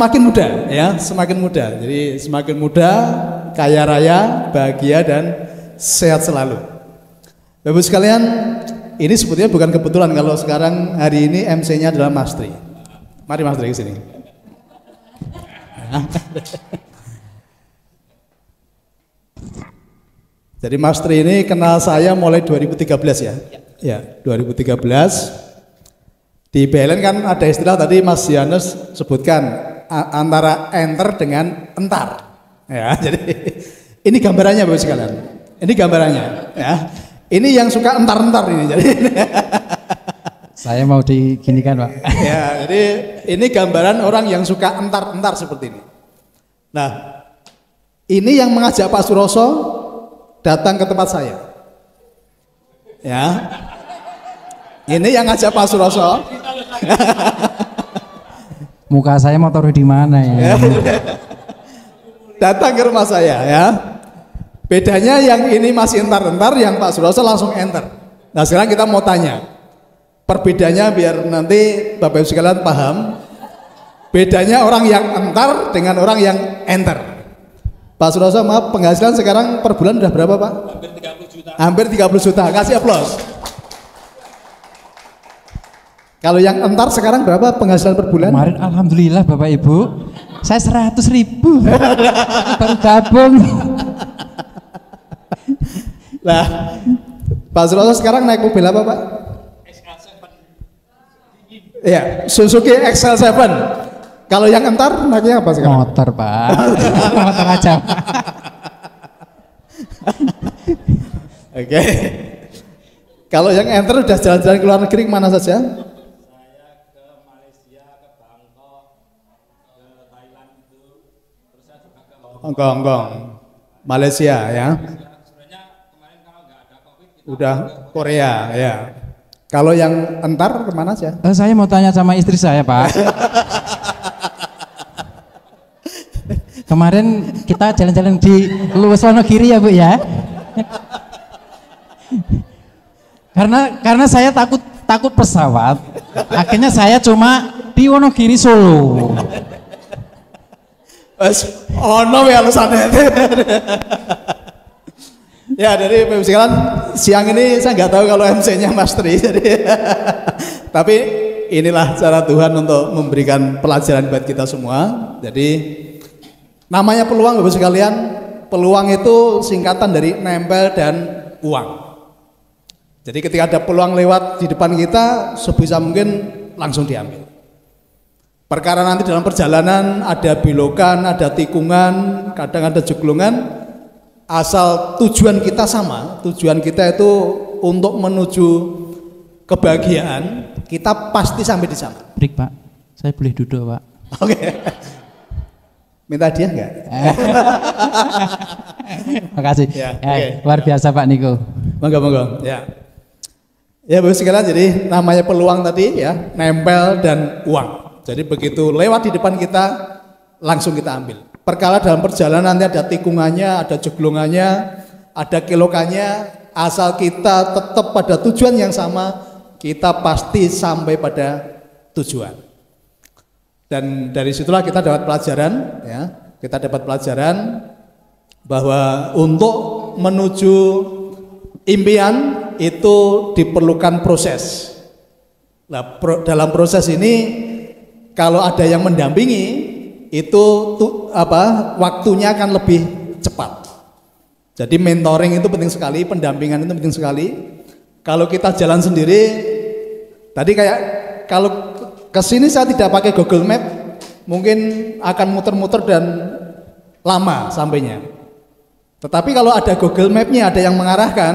semakin muda ya, semakin muda. Jadi semakin muda, kaya raya, bahagia dan sehat selalu. Bapak Ibu sekalian, ini sebetulnya bukan kebetulan kalau sekarang hari ini MC-nya adalah Mas Tri. Mari Mas Tri ke sini. Jadi Mas Tri ini kenal saya mulai 2013 ya. Ya, 2013. Di BLN kan ada istilah tadi Mas Yanus sebutkan antara enter dengan entar. Ya, jadi ini gambarannya Bapak sekalian. Ini gambarannya ya. Ini yang suka entar-entar ini. Jadi saya mau diginikan, Pak. Ya, jadi ini gambaran orang yang suka entar-entar seperti ini. Nah, ini yang mengajak Pak Suroso datang ke tempat saya. Ya. Ini yang ngajak Pak Suroso. Muka saya mau taruh di mana ya? Datang ke rumah saya ya. Bedanya yang ini masih entar-entar, yang Pak Suroso langsung enter. Nah, sekarang kita mau tanya. Perbedaannya biar nanti Bapak Ibu sekalian paham. Bedanya orang yang entar dengan orang yang enter. Pak Suroso, maaf, penghasilan sekarang per bulan udah berapa, Pak? Hampir 30 juta. Hampir 30 juta. Kasih aplaus. Kalau yang entar sekarang berapa penghasilan per bulan? Kemarin alhamdulillah Bapak Ibu, saya 100.000 baru gabung. Lah, Pak Suroso sekarang naik mobil apa, Pak? XL7. Iya, Suzuki XL7. Kalau yang entar naiknya apa sekarang? Motor, Pak. Motor aja. Oke. Kalau yang enter udah jalan-jalan ke luar negeri kemana saja? Hongkong, Malaysia ya. Udah Korea ya. Kalau yang entar kemana sih? Saya mau tanya sama istri saya, Pak. Kemarin kita jalan-jalan di Luwes Wonogiri ya, Bu ya. Karena saya takut pesawat. Akhirnya saya cuma di Wonogiri Solo. No ya alasannya. Ya, dari sekalian siang ini saya nggak tahu kalau MC-nya Mas Tri. Jadi, tapi inilah cara Tuhan untuk memberikan pelajaran buat kita semua. Jadi namanya peluang Bapak sekalian, peluang itu singkatan dari nempel dan uang. Jadi ketika ada peluang lewat di depan kita, sebisa mungkin langsung diambil. Perkara nanti dalam perjalanan ada belokan, ada tikungan, kadang ada jeglungan, asal tujuan kita sama, tujuan kita itu untuk menuju kebahagiaan, kita pasti sampai di sana. Break, Pak. Saya boleh duduk, Pak. Oke. Minta dia enggak? Makasih. Ya, okay. Luar biasa Pak Niko. Monggo. Ya. Ya Bapak sekalian, jadi namanya peluang tadi ya, nempel dan uang. Jadi begitu lewat di depan kita, langsung kita ambil. Perkara dalam perjalanan nanti ada tikungannya, ada jeglungannya, ada kilokannya, asal kita tetap pada tujuan yang sama, kita pasti sampai pada tujuan. Dan dari situlah kita dapat pelajaran, ya, kita dapat pelajaran bahwa untuk menuju impian itu diperlukan proses. Nah, dalam proses ini kalau ada yang mendampingi itu waktunya akan lebih cepat. Jadi mentoring itu penting sekali, pendampingan itu penting sekali. Kalau kita jalan sendiri, tadi kayak kalau kesini saya tidak pakai Google Map, mungkin akan muter-muter dan lama sampainya. Tetapi kalau ada Google Map-nya, ada yang mengarahkan,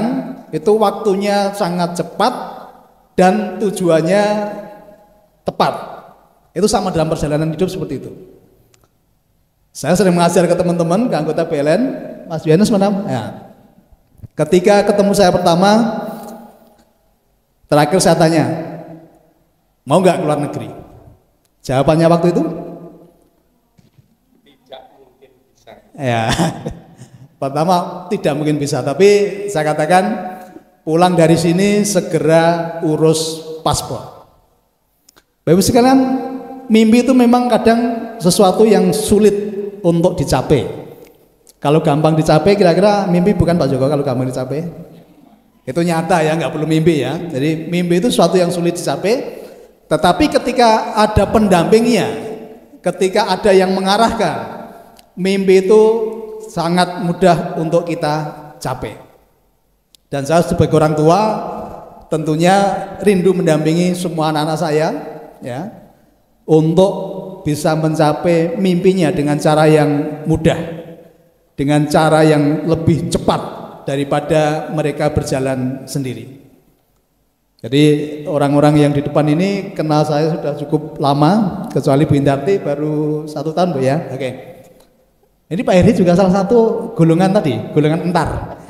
itu waktunya sangat cepat dan tujuannya tepat. Itu sama dalam perjalanan hidup seperti itu. Saya sering mengajar ke teman-teman, ke anggota BLN, Mas Yanus mana? Ya. Ketika ketemu saya pertama, terakhir saya tanya, mau nggak keluar negeri? Jawabannya waktu itu? Tidak mungkin bisa. Ya, pertama tidak mungkin bisa, tapi saya katakan pulang dari sini segera urus paspor. Bapak sekalian, mimpi itu memang kadang sesuatu yang sulit untuk dicapai. Kalau gampang dicapai, kira-kira mimpi bukan Pak Joko kalau gampang dicapai? Itu nyata ya, nggak perlu mimpi ya. Jadi mimpi itu sesuatu yang sulit dicapai, tetapi ketika ada pendampingnya, ketika ada yang mengarahkan, mimpi itu sangat mudah untuk kita capai. Dan saya sebagai orang tua tentunya rindu mendampingi semua anak-anak saya ya, untuk bisa mencapai mimpinya dengan cara yang mudah, dengan cara yang lebih cepat daripada mereka berjalan sendiri. Jadi orang-orang yang di depan ini kenal saya sudah cukup lama, kecuali Bu Indarti baru 1 tahun Bu ya. Oke. Ini Pak Heri juga salah satu golongan tadi, golongan entar.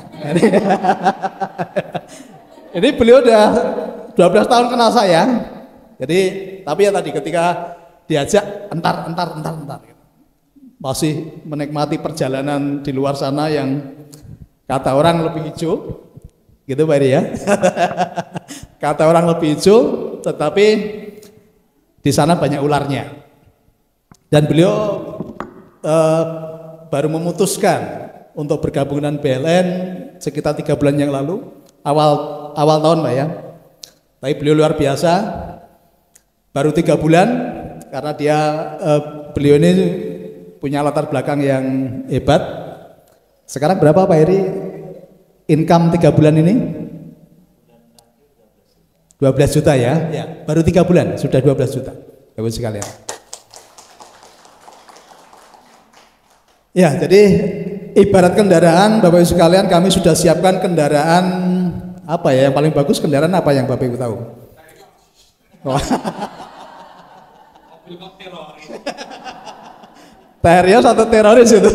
Ini beliau udah 12 tahun kenal saya. Jadi tapi ya tadi ketika diajak entar. Masih menikmati perjalanan di luar sana yang kata orang lebih hijau. Gitu Pak Heri ya. Kata orang lebih hijau, tetapi di sana banyak ularnya. Dan beliau baru memutuskan untuk bergabung dengan BLN sekitar 3 bulan yang lalu, awal tahun Pak ya. Tapi beliau luar biasa, baru 3 bulan karena beliau ini punya latar belakang yang hebat. Sekarang berapa Pak Heri income 3 bulan ini? 12 juta ya, baru 3 bulan sudah 12 juta Bapak sekalian. Ya, jadi ibarat kendaraan Bapak Ibu sekalian, kami sudah siapkan kendaraan apa ya yang paling bagus, kendaraan apa yang Bapak Ibu tahu? Terios atau teroris itu?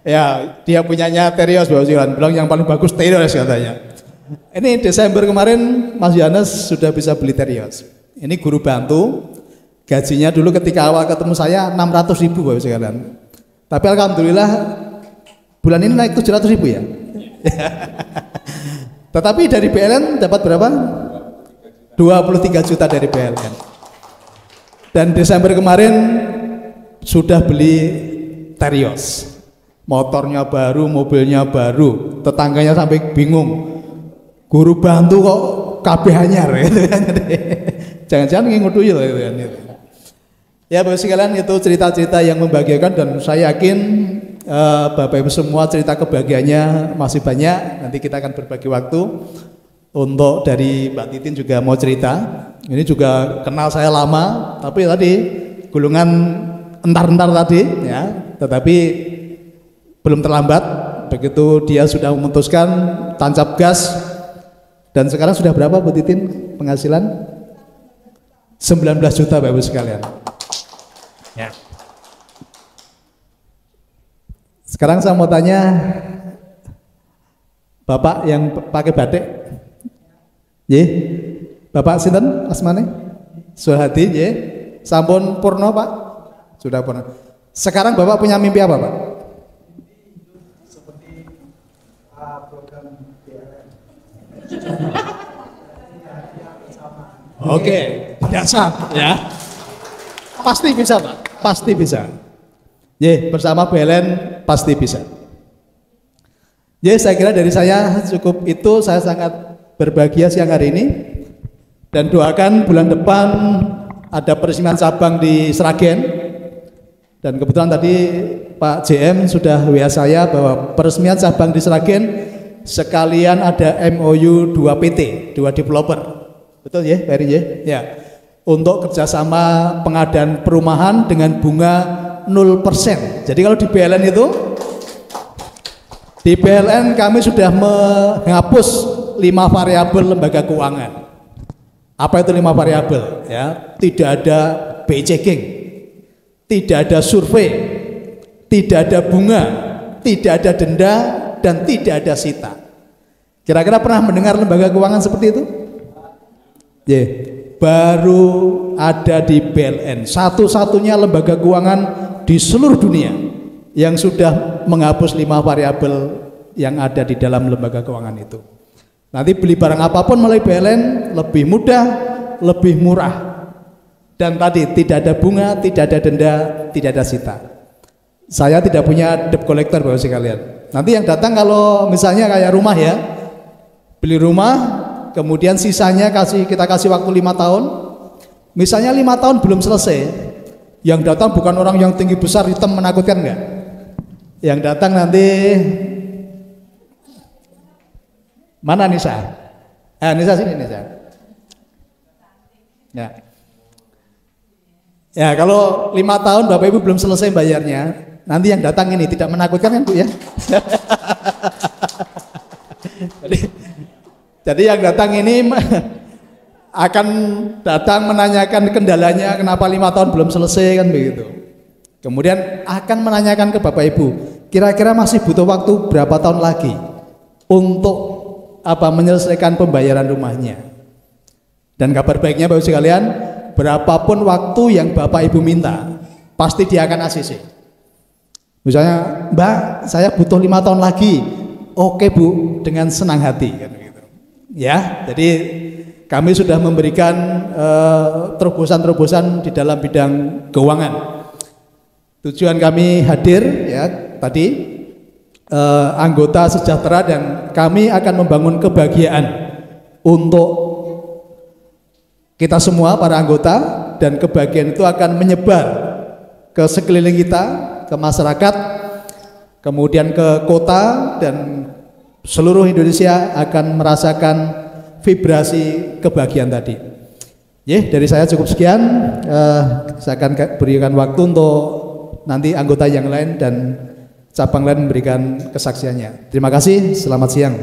Ya, dia punyanya Terios Bapak Ibu sekalian, bilang yang paling bagus Terios katanya. Ini Desember kemarin Mas Yohanes sudah bisa beli Terios. Ini guru bantu, gajinya dulu ketika awal ketemu saya 600.000 Bapak Ibu sekalian. Tapi alhamdulillah bulan ini naik 700.000 ya. Tetapi dari BLN dapat berapa? 23 juta dari BLN. Dan Desember kemarin sudah beli Terios. Motornya baru, mobilnya baru. Tetangganya sampai bingung. Guru bantu kok kabeh anyar gitu kan. Jangan-jangan ngingutuyul gitu kan. Ya Bapak sekalian, itu cerita-cerita yang membahagiakan dan saya yakin Bapak Ibu semua cerita kebahagiaannya masih banyak. Nanti kita akan berbagi waktu untuk dari Mbak Titin juga mau cerita. Ini juga kenal saya lama, tapi tadi golongan entar-entar tadi ya, tetapi belum terlambat. Begitu dia sudah memutuskan tancap gas dan sekarang sudah berapa Bu Titin penghasilan? 19 juta Bapak Ibu sekalian. Ya. Sekarang saya mau tanya Bapak yang pakai batik, ye, Bapak sinten asmane? Suhadi, ye, sampun purno Pak, sudah purno. Sekarang Bapak punya mimpi apa Pak? Seperti program BLN. Oke, dasar ya. Pasti bisa Pak, pasti bisa. Ye, bersama BLN pasti bisa. Ye, saya kira dari saya cukup itu. Saya sangat berbahagia siang hari ini dan doakan bulan depan ada peresmian cabang di Sragen. Dan kebetulan tadi Pak JM sudah WA saya bahwa peresmian cabang di Sragen sekalian ada MOU 2 PT, 2 developer. Betul ya, Pak Heri ya? Ya. Untuk kerjasama pengadaan perumahan dengan bunga 0%. Jadi kalau di BLN kami sudah menghapus 5 variabel lembaga keuangan. Apa itu 5 variabel? Ya, tidak ada BI checking, tidak ada survei, tidak ada bunga, tidak ada denda, dan tidak ada sita. Kira-kira pernah mendengar lembaga keuangan seperti itu? Ya. Baru ada di BLN, satu-satunya lembaga keuangan di seluruh dunia yang sudah menghapus 5 variabel yang ada di dalam lembaga keuangan itu. Nanti beli barang apapun melalui BLN lebih mudah, lebih murah. Dan tadi tidak ada bunga, tidak ada denda, tidak ada sita. Saya tidak punya debt collector Bapak sekalian. Nanti yang datang kalau misalnya kayak rumah ya, beli rumah, kemudian sisanya kita kasih waktu 5 tahun. Misalnya 5 tahun belum selesai, yang datang bukan orang yang tinggi besar hitam menakutkan enggak. Yang datang nanti mana Nisa? Nisa sini Nisa. Ya kalau 5 tahun Bapak Ibu belum selesai bayarnya, nanti yang datang ini tidak menakutkan kan Bu ya? Jadi yang datang ini akan datang menanyakan kendalanya kenapa 5 tahun belum selesai kan begitu. Kemudian akan menanyakan ke Bapak Ibu, kira-kira masih butuh waktu berapa tahun lagi untuk menyelesaikan pembayaran rumahnya. Dan kabar baiknya Bapak sekalian, berapapun waktu yang Bapak Ibu minta, pasti dia akan ACC. Misalnya, Mbak, saya butuh 5 tahun lagi. Oke Bu, dengan senang hati kan begitu. Ya, jadi kami sudah memberikan terobosan-terobosan di dalam bidang keuangan. Tujuan kami hadir ya tadi anggota sejahtera, dan kami akan membangun kebahagiaan untuk kita semua para anggota, dan kebahagiaan itu akan menyebar ke sekeliling kita, ke masyarakat, kemudian ke kota, dan seluruh Indonesia akan merasakan vibrasi kebahagiaan tadi. Dari saya cukup sekian. Saya akan berikan waktu untuk nanti anggota yang lain dan cabang lain memberikan kesaksiannya. Terima kasih, selamat siang.